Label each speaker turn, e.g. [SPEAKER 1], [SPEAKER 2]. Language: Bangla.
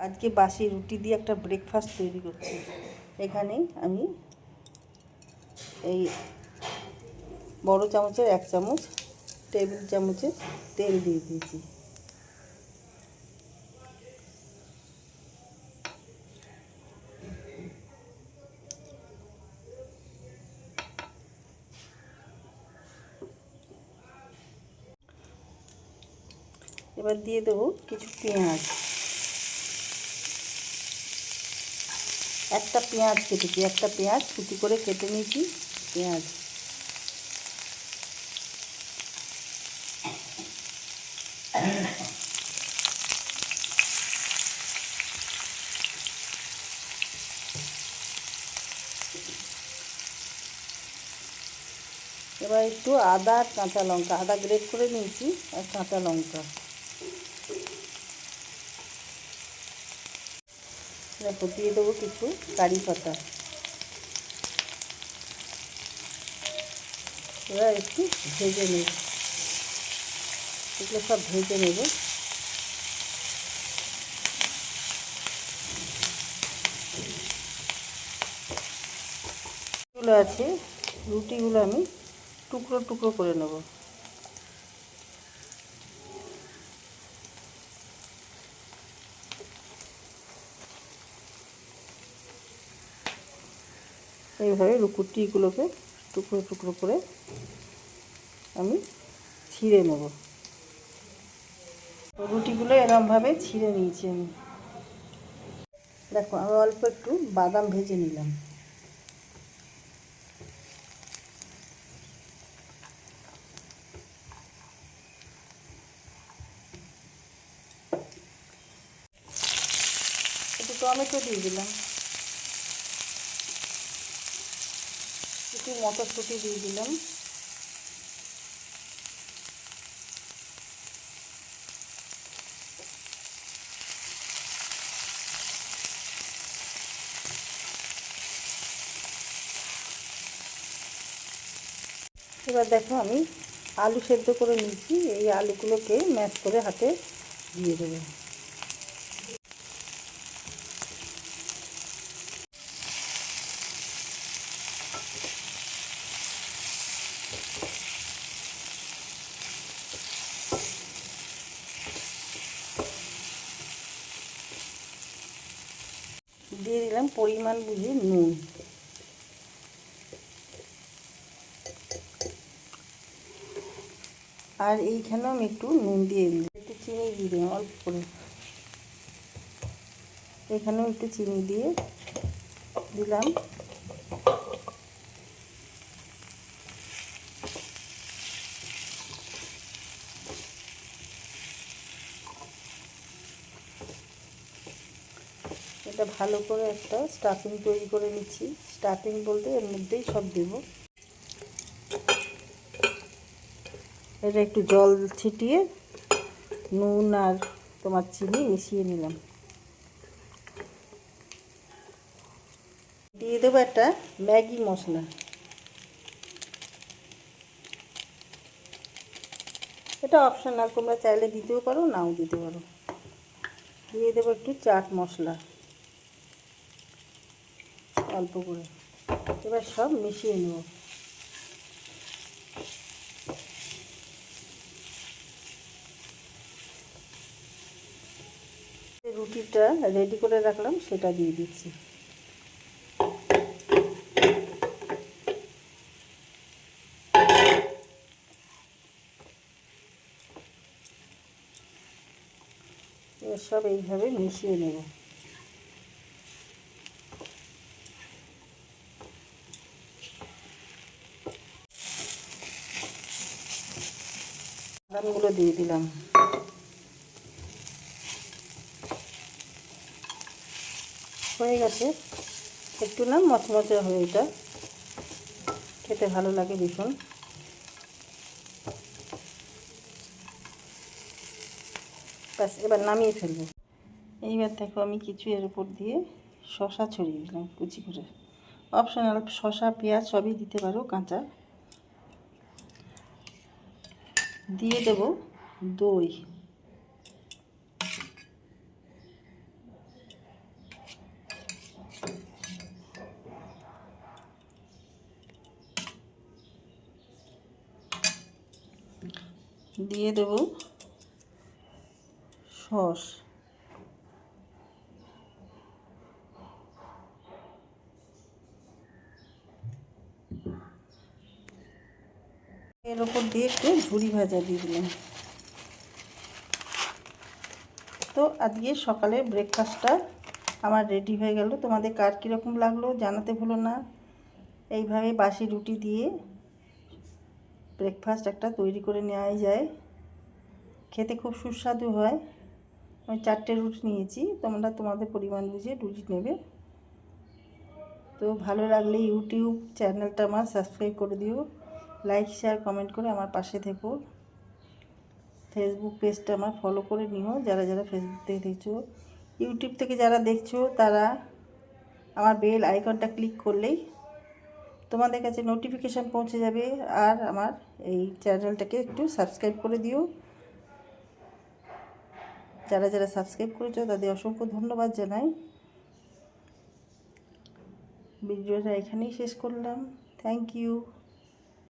[SPEAKER 1] আজকে বাসি রুটি দিয়ে একটা ব্রেকফাস্ট তৈরি করছি। এখানে আমি এই বড় চামচের 1 চামচ টেবিল চামচের তেল দিয়ে দিয়েছি। এবার দিয়ে দেবো কিছু পেঁয়াজ। একটা পেঁয়াজ কেটেছি, একটা পেঁয়াজ কুচি করে কেটে নিয়েছি। পেঁয়াজ এবার একটু আদা আর কাঁচা লঙ্কা, আদা গ্রেট করে নিয়েছি আর কাঁচা লঙ্কা। দেখো দিয়ে দেবো কিছু কারি পাতা। এবার একটু ভেজে নেব, এগুলো সব ভেজে নেব। রুটিগুলো আছে, রুটিগুলো আমি টুকরো টুকরো করে নেব। এইভাবে রুটিগুলোকে টুকরো টুকরো করে আমি ছিঁড়ে নেব। রুটিগুলো এরমভাবে ছিঁড়ে নিয়েছি আমি। দেখো আমি অল্প একটু বাদাম ভেজে নিলাম। একটু টমেটো দিয়ে দিলাম, একটু মটরশুঁটি দিয়ে দিলাম, এবার দেখো আমি আলু সেদ্ধ করে নিয়েছি, এই আলুগুলোকে ম্যাশ করে হাতে দিয়ে দেবো। দিয়ে দিলাম পরিমাণ বুঝে নুন। আর এইখানেও আমি একটু নুন দিয়ে দিলাম, একটু চিনি দিয়ে দিলাম অল্প করে। এখানেও একটু চিনি দিয়ে দিলাম। এটা ভালো করে একটা স্টাফিং তৈরি করে নিচ্ছি। স্টাফিং বলতে এর মধ্যেই সব দেব। এটা একটু জল ছিটিয়ে নুন আর তোমার চিনি মিশিয়ে নিলাম। দিয়ে দেবো একটা ম্যাগি মশলা। এটা অপশনাল, তোমরা চাইলে দিতেও পারো নাও দিতে পারো। দিয়ে দেবো একটু চাট মশলা অল্প করে। এবার সব মিশিয়ে নেব। রুটিটা রেডি করে রাখলাম, সেটা দিয়ে দিচ্ছি। এবার সব এইভাবে মিশিয়ে নেব। বাদামগুলো দিয়ে দিলাম। হয়ে গেছে, একটু না মচমচে হয়ে, এটা খেতে ভালো লাগে ভীষণ। ব্যাস এবার নামিয়ে ফেলবো। এইবার দেখো আমি কিছু এর উপর দিয়ে শসা ছড়িয়ে দিলাম কুচি করে। অপশনাল, শসা পেঁয়াজ সবই দিতে পারো কাঁচা। দিয়ে দেব দই। দিয়ে দেব সস। এর ওপর দিয়ে একটু ঝুরি ভাজা দিয়ে দিলাম। তো আজকে সকালের ব্রেকফাস্টটা আমার রেডি হয়ে গেল। তোমাদের কার কীরকম লাগলো জানাতে ভুলো না। এইভাবে বাসি রুটি দিয়ে ব্রেকফাস্ট একটা তৈরি করে নেওয়াই যায়, খেতে খুব সুস্বাদু হয়। আমি 4টে রুটি নিয়েছি, তোমরা তোমাদের পরিমাণ বুঝে রুটি নেবে। তো ভালো লাগলে ইউটিউব চ্যানেলটা আমার সাবস্ক্রাইব করে দিও, লাইক শেয়ার কমেন্ট করে আমার পাশে থেকো। ফেসবুক পেজটা আমার ফলো করে নিও যারা যারা ফেসবুক থেকে দেখছো। ইউটিউব থেকে যারা দেখছো তারা আমার বেল আইকনটা ক্লিক করলেই তোমাদের কাছে নোটিফিকেশান পৌঁছে যাবে। আর আমার এই চ্যানেলটাকে একটু সাবস্ক্রাইব করে দিও। যারা যারা সাবস্ক্রাইব করেছো তাদের অসংখ্য ধন্যবাদ জানাই। ভিডিওটা এখানেই শেষ করলাম। Thank you.